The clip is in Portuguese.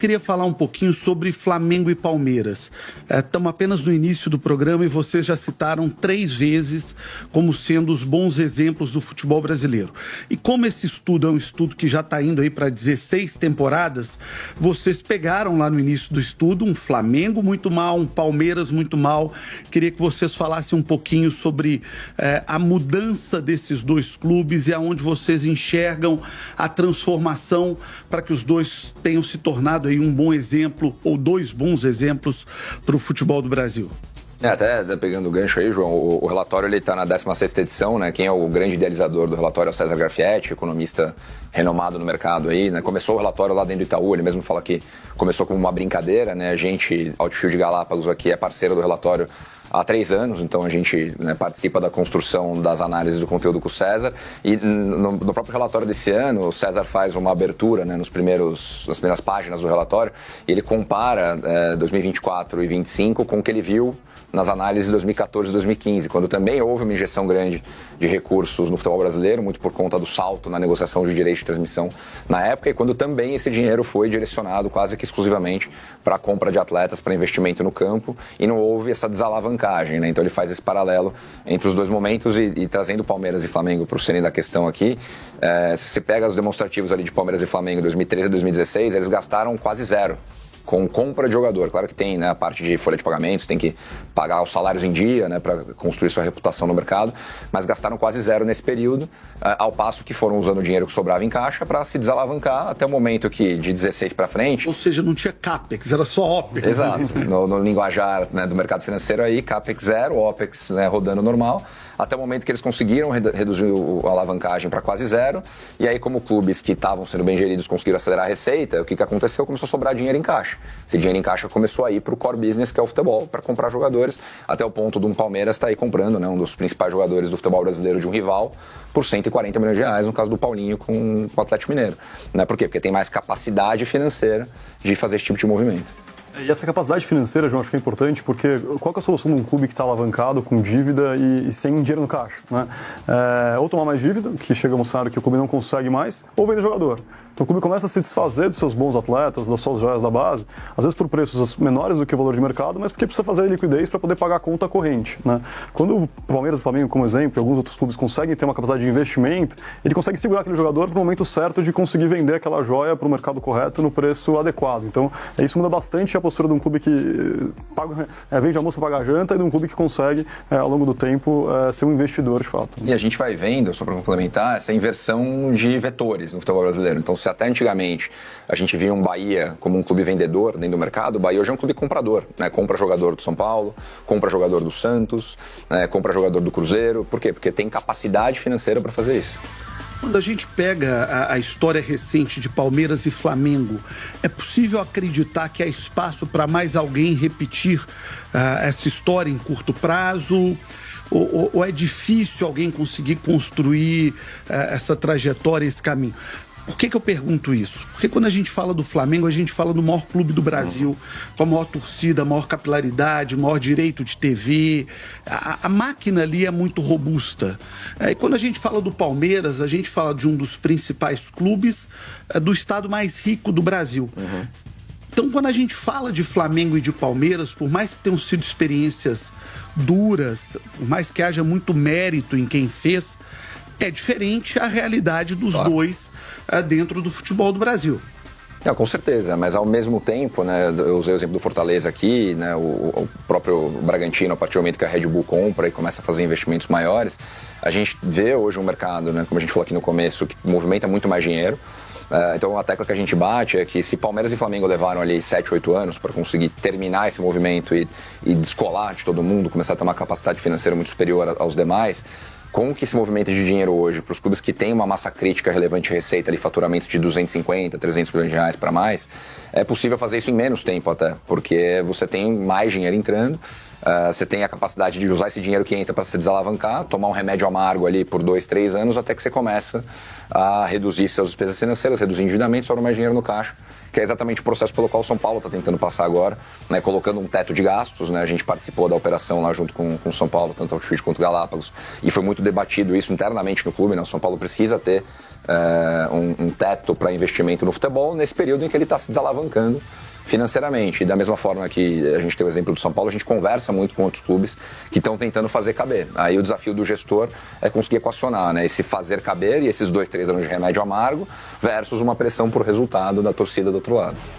Queria falar um pouquinho sobre Flamengo e Palmeiras. Estamos apenas no início do programa e vocês já citaram 3 vezes como sendo os bons exemplos do futebol brasileiro. E como esse estudo é um estudo que já está indo aí para 16 temporadas, vocês pegaram lá no início do estudo um Flamengo muito mal, um Palmeiras muito mal. Queria que vocês falassem um pouquinho sobre a mudança desses dois clubes e aonde vocês enxergam a transformação para que os dois tenham se tornado aí um bom exemplo ou 2 bons exemplos para o futebol do Brasil. Até pegando o gancho aí, João, o relatório está na 16ª edição, né? Quem é o grande idealizador do relatório é o César Grafietti, economista renomado no mercado aí, né? Começou o relatório lá dentro do Itaú, ele mesmo fala que começou como uma brincadeira, né? A gente, Outfield Galápagos aqui, é parceiro do relatório há 3 anos, então a gente, né, participa da construção das análises do conteúdo com o César, e no próprio relatório desse ano, o César faz uma abertura, né, nas primeiras páginas do relatório, e ele compara 2024 e 2025 com o que ele viu nas análises de 2014 e 2015, quando também houve uma injeção grande de recursos no futebol brasileiro, muito por conta do salto na negociação de direito de transmissão na época, e quando também esse dinheiro foi direcionado quase que exclusivamente para a compra de atletas, para investimento no campo, e não houve essa desalavancagem, né? Então ele faz esse paralelo entre os dois momentos e trazendo Palmeiras e Flamengo para o cerne da questão aqui. Se você pega os demonstrativos ali de Palmeiras e Flamengo em 2013 e 2016, eles gastaram quase zero com compra de jogador. Claro que tem, né, a parte de folha de pagamentos, tem que pagar os salários em dia, né, para construir sua reputação no mercado, mas gastaram quase zero nesse período, ao passo que foram usando o dinheiro que sobrava em caixa para se desalavancar até o momento que, de 16 para frente... Ou seja, não tinha CAPEX, era só OPEX. Exato. No linguajar, né, do mercado financeiro aí, CAPEX zero, OPEX, né, rodando normal, até o momento que eles conseguiram reduzir a alavancagem para quase zero, e aí como clubes que estavam sendo bem geridos conseguiram acelerar a receita, o que aconteceu? Começou a sobrar dinheiro em caixa. Esse dinheiro em caixa começou a ir para o core business, que é o futebol, para comprar jogadores, até o ponto de um Palmeiras estar aí comprando, né, um dos principais jogadores do futebol brasileiro de um rival, por 140 milhões de reais, no caso do Paulinho com o Atlético Mineiro. Né? Por quê? Porque tem mais capacidade financeira de fazer esse tipo de movimento. E essa capacidade financeira, João, acho que é importante, porque qual que é a solução de um clube que está alavancado, com dívida e sem dinheiro no caixa? Né? Ou tomar mais dívida, que chega a um cenário que o clube não consegue mais, ou vender jogador. Então o clube começa a se desfazer dos seus bons atletas, das suas joias da base, às vezes por preços menores do que o valor de mercado, mas porque precisa fazer liquidez para poder pagar a conta corrente. Né? Quando o Palmeiras e o Flamengo, como exemplo, e alguns outros clubes conseguem ter uma capacidade de investimento, ele consegue segurar aquele jogador para o momento certo de conseguir vender aquela joia para o mercado correto no preço adequado. Então isso muda bastante a postura de um clube que vende almoço para pagar janta e de um clube que consegue, ao longo do tempo, ser um investidor de fato. E a gente vai vendo, só para complementar, essa inversão de vetores no futebol brasileiro. Então, se até antigamente a gente via um Bahia como um clube vendedor dentro do mercado, o Bahia hoje é um clube comprador, né? Compra jogador do São Paulo, compra jogador do Santos, né? Compra jogador do Cruzeiro. Por quê? Porque tem capacidade financeira para fazer isso. Quando a gente pega a história recente de Palmeiras e Flamengo, é possível acreditar que há espaço para mais alguém repetir essa história em curto prazo? Ou é difícil alguém conseguir construir essa trajetória, esse caminho? Por que eu pergunto isso? Porque quando a gente fala do Flamengo, a gente fala do maior clube do Brasil, com a maior torcida, a maior capilaridade, o maior direito de TV. A máquina ali é muito robusta. E quando a gente fala do Palmeiras, a gente fala de um dos principais clubes do estado mais rico do Brasil. Então, quando a gente fala de Flamengo e de Palmeiras, por mais que tenham sido experiências duras, por mais que haja muito mérito em quem fez, é diferente a realidade dos dois dentro do futebol do Brasil. Não, com certeza, mas ao mesmo tempo, né, eu usei o exemplo do Fortaleza aqui, né, o próprio Bragantino, a partir do momento que a Red Bull compra e começa a fazer investimentos maiores, a gente vê hoje um mercado, né, como a gente falou aqui no começo, que movimenta muito mais dinheiro. Então a tecla que a gente bate é que se Palmeiras e Flamengo levaram ali 7, 8 anos para conseguir terminar esse movimento e descolar de todo mundo, começar a ter uma capacidade financeira muito superior aos demais, com que esse movimento de dinheiro hoje, para os clubes que têm uma massa crítica relevante de receita, ali, faturamento de 250, 300 milhões de reais para mais, é possível fazer isso em menos tempo até, porque você tem mais dinheiro entrando, você tem a capacidade de usar esse dinheiro que entra para se desalavancar, tomar um remédio amargo ali por 2, 3 anos, até que você começa a reduzir suas despesas financeiras, reduzir endividamento, sobra mais dinheiro no caixa, que é exatamente o processo pelo qual o São Paulo está tentando passar agora, né, colocando um teto de gastos, né, a gente participou da operação lá junto com o São Paulo, tanto o Outfield quanto o Galápagos, e foi muito debatido isso internamente no clube, né, o São Paulo precisa ter um teto para investimento no futebol nesse período em que ele está se desalavancando financeiramente. E da mesma forma que a gente tem o exemplo do São Paulo, a gente conversa muito com outros clubes que estão tentando fazer caber. Aí o desafio do gestor é conseguir equacionar, né, esse fazer caber e esses 2, 3 anos de remédio amargo versus uma pressão por resultado da torcida do outro lado.